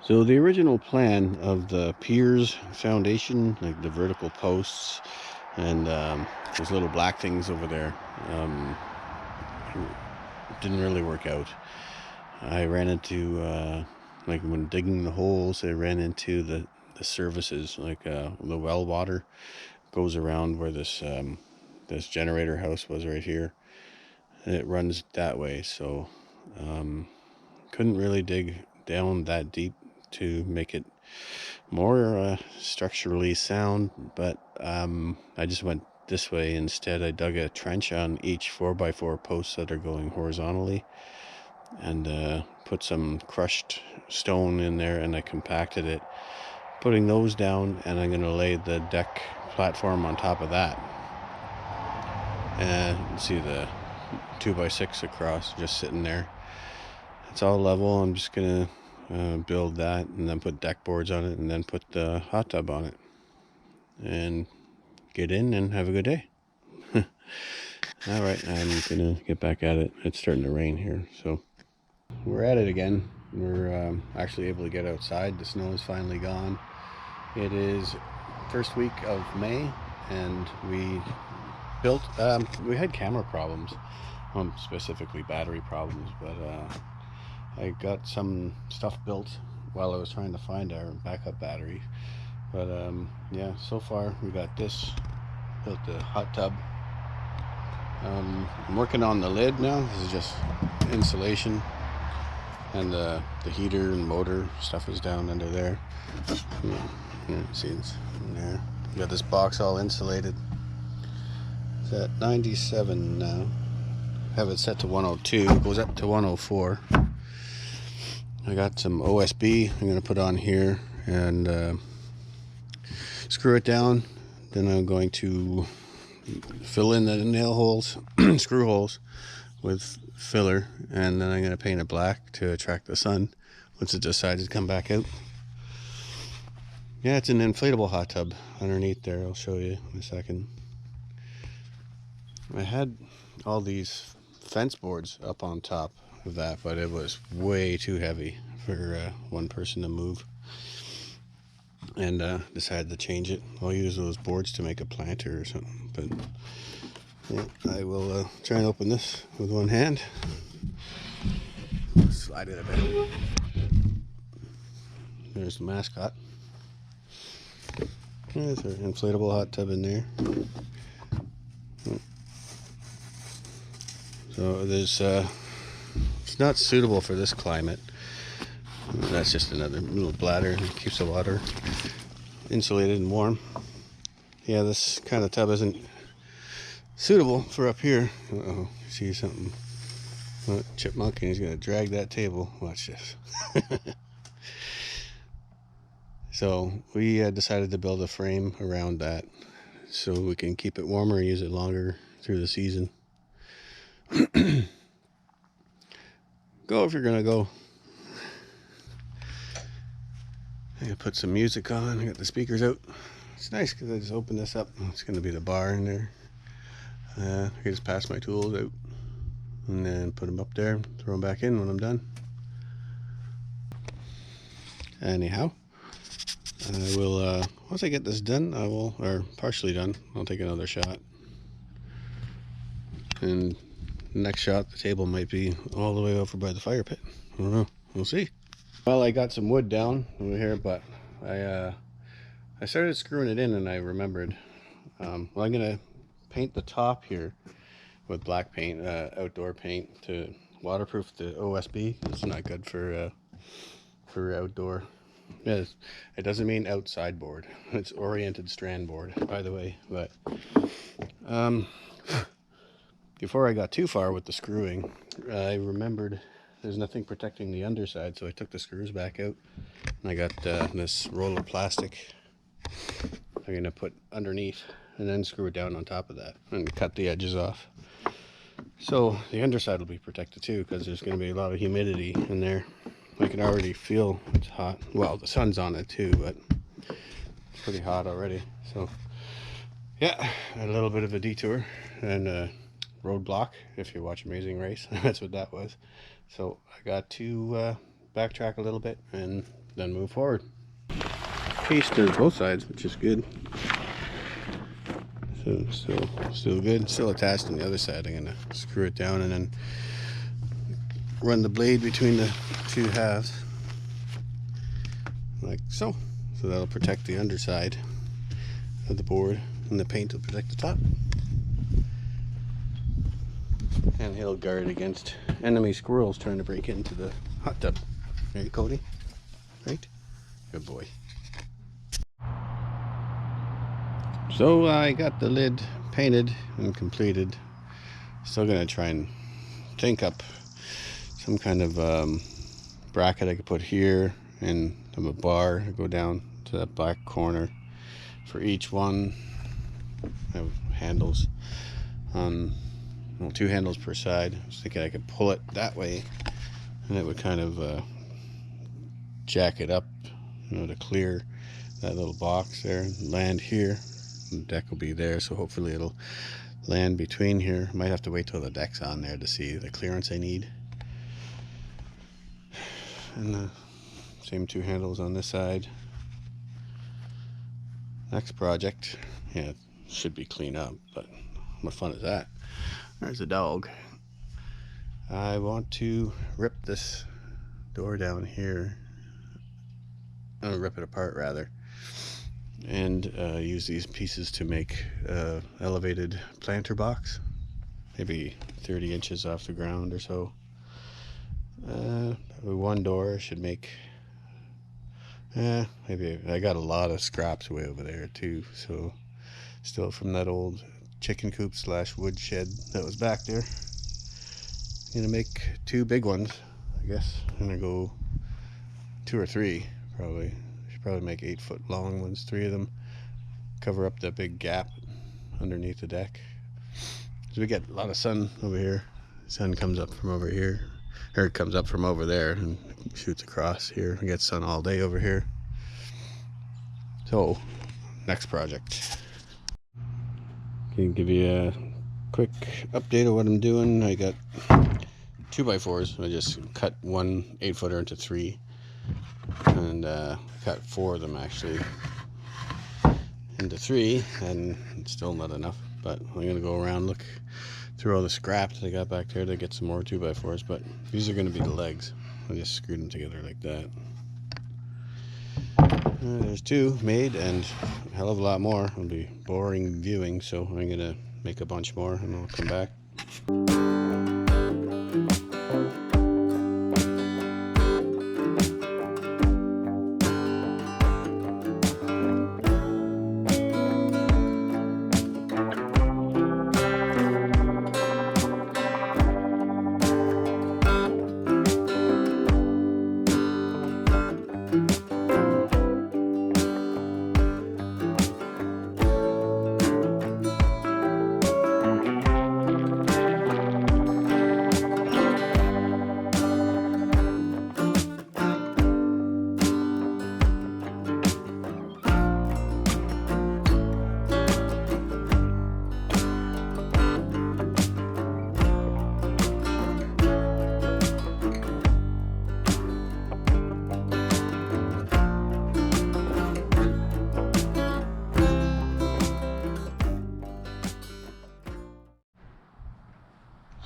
So the original plan of the piers foundation, like the vertical posts and those little black things over there, didn't really work out. I ran into, like when digging the holes, I ran into the services, like the well water goes around where this generator house was right here. And it runs that way, so couldn't really dig down that deep to make it more structurally sound, but I just went this way instead. I dug a trench on each 4x4 posts that are going horizontally and put some crushed stone in there, and I compacted it, putting those down, and I'm going to lay the deck platform on top of that. And see the 2x6 across just sitting there. It's all level. I'm just going to build that and then put deck boards on it and then put the hot tub on it and get in and have a good day. All right, I'm gonna get back at it. It's starting to rain here, so we're at it again. We're actually able to get outside. The snow is finally gone. It is first week of May, and we built we had camera problems, specifically battery problems, but I got some stuff built while I was trying to find our backup battery. But yeah, so far we got this, built the hot tub. I'm working on the lid now. This is just insulation, and the heater and motor stuff is down under there. Yeah, see, it's in there. Got this box all insulated. It's at 97 now. Have it set to 102. It goes up to 104. I got some OSB I'm going to put on here and screw it down. Then I'm going to fill in the nail holes, screw holes with filler, and then I'm going to paint it black to attract the sun once it decides to come back out. Yeah, it's an inflatable hot tub underneath there. I'll show you in a second. I had all these fence boards up on top of that, but it was way too heavy for one person to move, and decided to change it. I'll use those boards to make a planter or something, but yeah, I will try and open this with one hand. Slide it a bit. There's the mascot. There's our inflatable hot tub in there. So there's it's not suitable for this climate. That's just another little bladder. It keeps the water insulated and warm. Yeah, this kind of tub isn't suitable for up here. Uh-oh, see something. Chipmunk, and he's gonna drag that table. Watch this. So we decided to build a frame around that so we can keep it warmer and use it longer through the season. Go if you're gonna go. I gotta put some music on. I got the speakers out. It's nice because I just open this up. It's gonna be the bar in there. I can just pass my tools out and then put them up there, throw them back in when I'm done. Anyhow, I will, once I get this done, I will, or partially done, I'll take another shot. And the next shot, the table might be all the way over by the fire pit. I don't know. We'll see. Well, I got some wood down over here, but I started screwing it in and I remembered, well, I'm going to paint the top here with black paint, outdoor paint, to waterproof the OSB. It's not good for outdoor. Yeah, it doesn't mean outside board. It's oriented strand board, by the way. But before I got too far with the screwing, I remembered there's nothing protecting the underside, so I took the screws back out and I got this roll of plastic I'm going to put underneath and then screw it down on top of that and cut the edges off. So the underside will be protected too, because there's going to be a lot of humidity in there. I can already feel it's hot. Well, the sun's on it too, but it's pretty hot already. So yeah, a little bit of a detour and a roadblock. If you watch Amazing Race, that's what that was. So I got to backtrack a little bit and then move forward. Paster both sides, which is good. So still good. Still attached on the other side. I'm gonna screw it down and then run the blade between the two halves, like so. So that'll protect the underside of the board, and the paint will protect the top. And he'll guard against enemy squirrels trying to break into the hot tub. Right, Cody? Right? Good boy. So I got the lid painted and completed. Still gonna try and think up some kind of bracket I could put here, and have a bar to go down to that back corner for each one. I have handles on, well, 2 handles per side. I was thinking I could pull it that way, and it would kind of jack it up, you know, to clear that little box there, land here. The deck will be there, so hopefully it'll land between here. Might have to wait till the deck's on there to see the clearance I need. And the same 2 handles on this side. Next project, yeah, it should be clean up, but what fun is that? There's a dog. I want to rip this door down here, rip it apart rather, and use these pieces to make elevated planter box, maybe 30 inches off the ground or so. One door should make, maybe, I got a lot of scraps way over there too, so still from that old chicken coop / wood shed that was back there. I'm gonna make 2 big ones, I guess. I'm gonna go 2 or 3 probably. Should probably make 8-foot long ones, 3 of them. Cover up that big gap underneath the deck. So we get a lot of sun over here. The sun comes up from over here, or it comes up from over there and shoots across here. We get sun all day over here. So, next project. Can give you a quick update of what I'm doing. I got 2x4s. I just cut one 8-footer into 3, and cut 4 of them actually into 3, and it's still not enough. But I'm gonna go around, look through all the scraps I got back there to get some more 2x4s. But these are gonna be the legs. I just screwed them together like that. There's 2 made, and a hell of a lot more. It'll be boring viewing, so I'm gonna make a bunch more and I'll come back.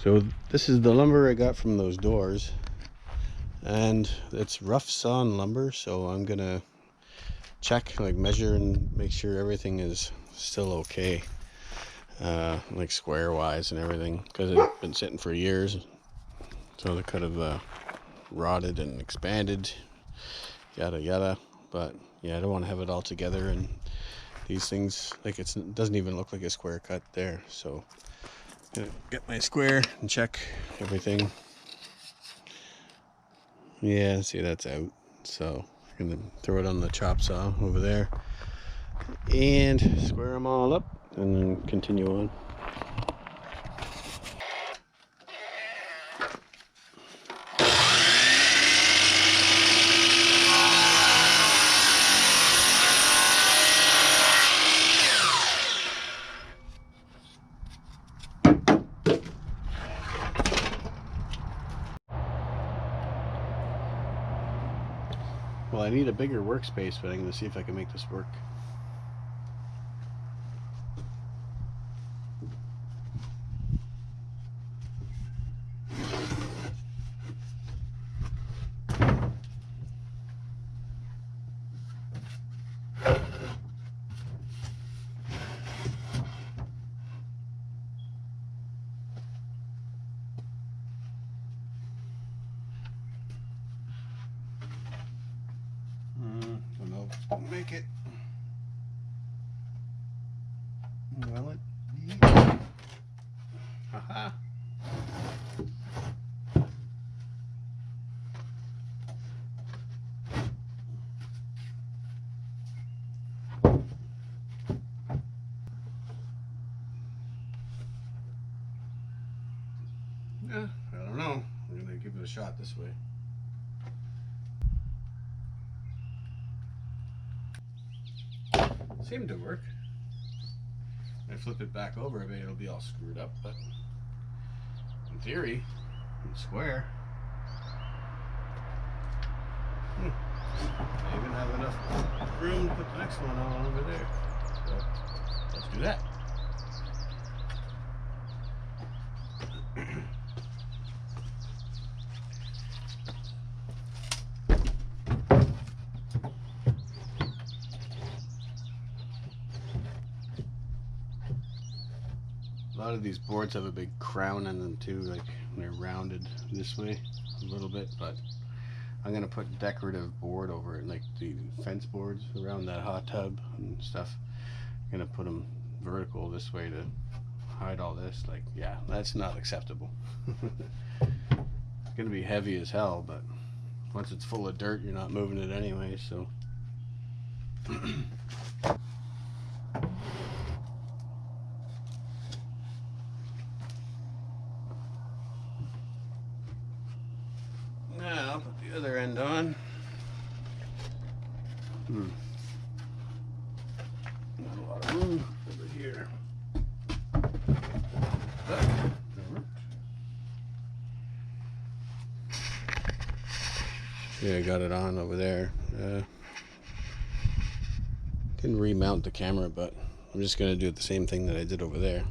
So this is the lumber I got from those doors, and it's rough sawn lumber, so I'm gonna check, like measure and make sure everything is still okay, like square wise and everything, because it's been sitting for years, so they could have rotted and expanded, yada yada. But yeah, I don't want to have it all together, and these things, like it doesn't even look like a square cut there, so gonna get my square and check everything. Yeah, see, that's out, so I'm gonna throw it on the chop saw over there and square them all up and then continue on. Well, I need a bigger workspace, but I'm going to see if I can make this work. Don't know if it's going to make it. Will it? Haha. Yeah, I don't know. I'm going to give it a shot this way. Seemed to work. If I flip it back over, maybe it'll be all screwed up, but in theory, it's square. I even have enough room to put the next one on over there. So let's do that. A lot of these boards have a big crown in them too, like they're rounded this way a little bit, but I'm gonna put decorative board over it, like the fence boards around that hot tub and stuff. I'm gonna put them vertical this way to hide all this. Like, yeah, that's not acceptable. It's gonna be heavy as hell, but once it's full of dirt, you're not moving it anyway, so. Now I'll put the other end on. Not a lot of room over here. Yeah, I got it on over there. Can remount the camera, but I'm just going to do the same thing that I did over there.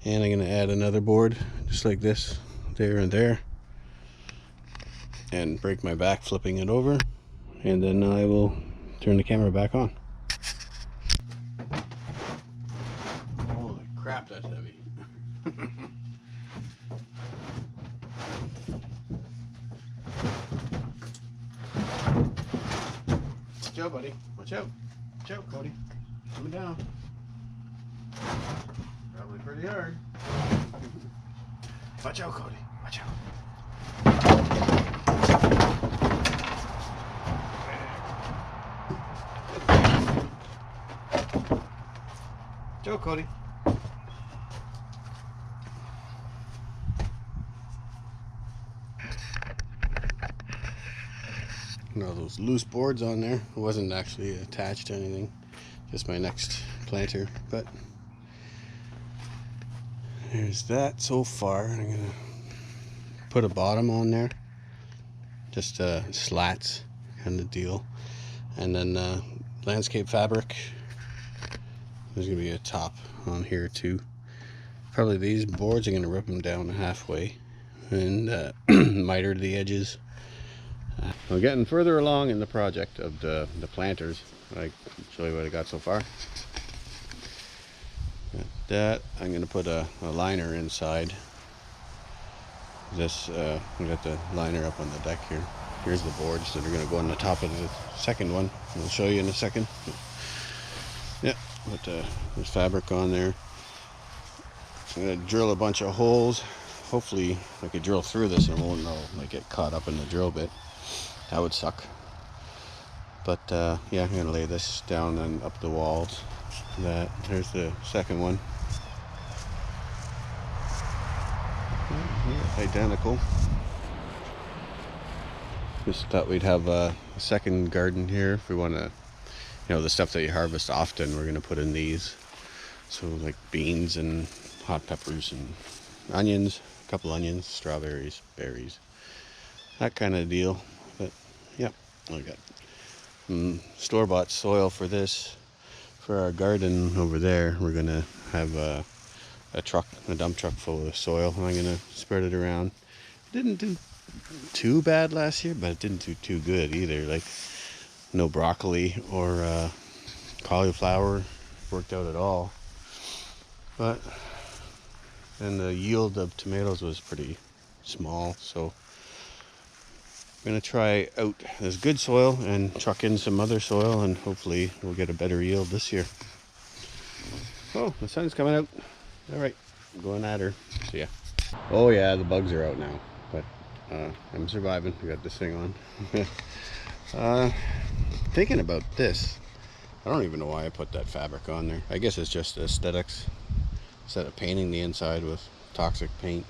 And I'm going to add another board, just like this, there and there. And break my back flipping it over. And then I will turn the camera back on. Holy crap, that's heavy. Watch out, buddy. Watch out. Watch out, Cody. Coming down. Probably pretty hard. Watch out, Cody. Watch out. Joe, Cody. Now those loose boards on there, it wasn't actually attached to anything, just my next planter, but there's that so far. I'm gonna put a bottom on there, just slats kind of deal, and then landscape fabric. There's gonna be a top on here too. Probably these boards are gonna rip them down halfway and miter the edges. We're getting further along in the project of the planters. I'll show you what I got so far. Got that. I'm gonna put a liner inside. This we got the liner up on the deck here. Here's the boards that are gonna go on the top of the second one. I'll show you in a second. Yeah. Put there's fabric on there. I'm gonna drill a bunch of holes. Hopefully I could drill through this and it won't like get caught up in the drill bit. That would suck. But yeah, I'm gonna lay this down and up the walls. There's the second one. Yeah, identical. Just thought we'd have a second garden here if we want to. You know, the stuff that you harvest often, we're going to put in these. So like beans and hot peppers and onions, a couple onions, strawberries, berries, that kind of deal. But yeah, I got store-bought soil for this, for our garden over there. We're gonna have a dump truck full of soil, and I'm gonna spread it around. It didn't do too bad last year, but it didn't do too good either. Like, no broccoli or cauliflower worked out at all. But and the yield of tomatoes was pretty small, so I'm gonna try out this good soil and truck in some other soil, and hopefully we'll get a better yield this year. Oh, the sun's coming out. All right, I'm going at her. See ya. Oh yeah, the bugs are out now, but I'm surviving. I got this thing on. Thinking about this, I don't even know why I put that fabric on there. I guess it's just aesthetics, instead of painting the inside with toxic paint.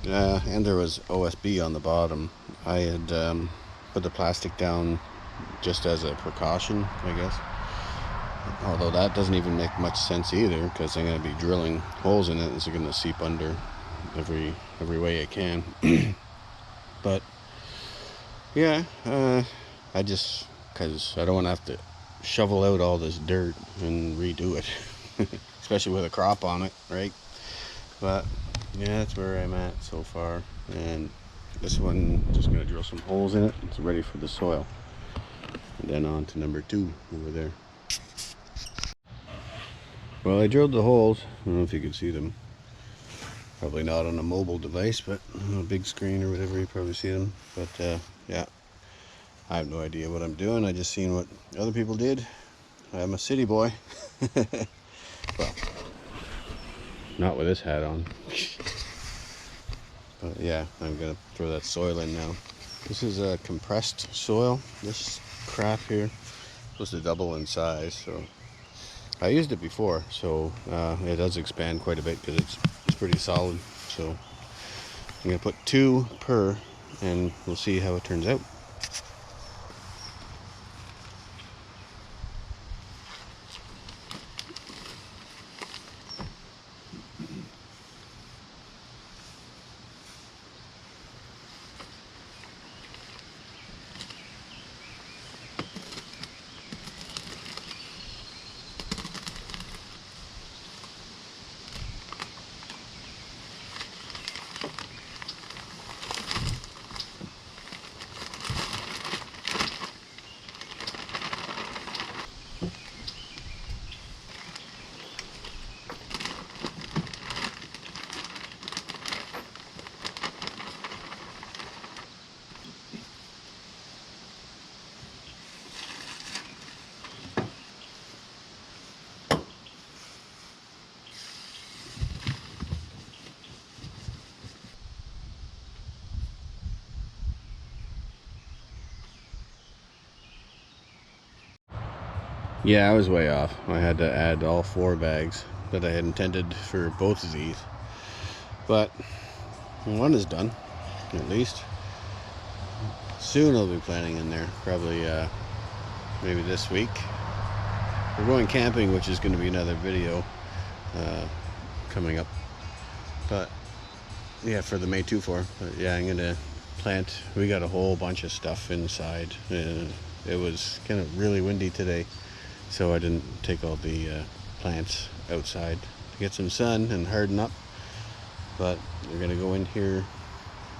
And there was OSB on the bottom. I had put the plastic down just as a precaution, I guess. Although that doesn't even make much sense either, because I'm going to be drilling holes in it. It's going to seep under every way it can. But yeah, I just, because I don't want to have to shovel out all this dirt and redo it, especially with a crop on it, right? But yeah, that's where I'm at so far. And this one, just gonna drill some holes in it. It's ready for the soil. And then on to number 2 over there. Well, I drilled the holes. I don't know if you can see them. Probably not on a mobile device, but on a big screen or whatever, you probably see them. But yeah, I have no idea what I'm doing. I just seen what other people did. I'm a city boy. Well, not with this hat on. But yeah, I'm gonna throw that soil in now. This is a compressed soil. This crap here is supposed to double in size, so I used it before, so it does expand quite a bit because it's pretty solid. So I'm gonna put 2 per, and we'll see how it turns out. Yeah, I was way off. I had to add all 4 bags that I had intended for both of these. But one is done, at least. Soon I'll be planning in there, probably maybe this week. We're going camping, which is going to be another video coming up. But yeah, for the May 2-4. But yeah, I'm going to plant. We got a whole bunch of stuff inside. It was kind of really windy today, so I didn't take all the plants outside to get some sun and harden up. But we're gonna go in here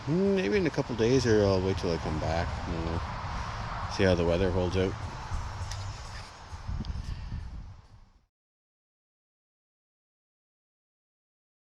maybe in a couple days, or I'll wait till I come back. I don't know. See how the weather holds out.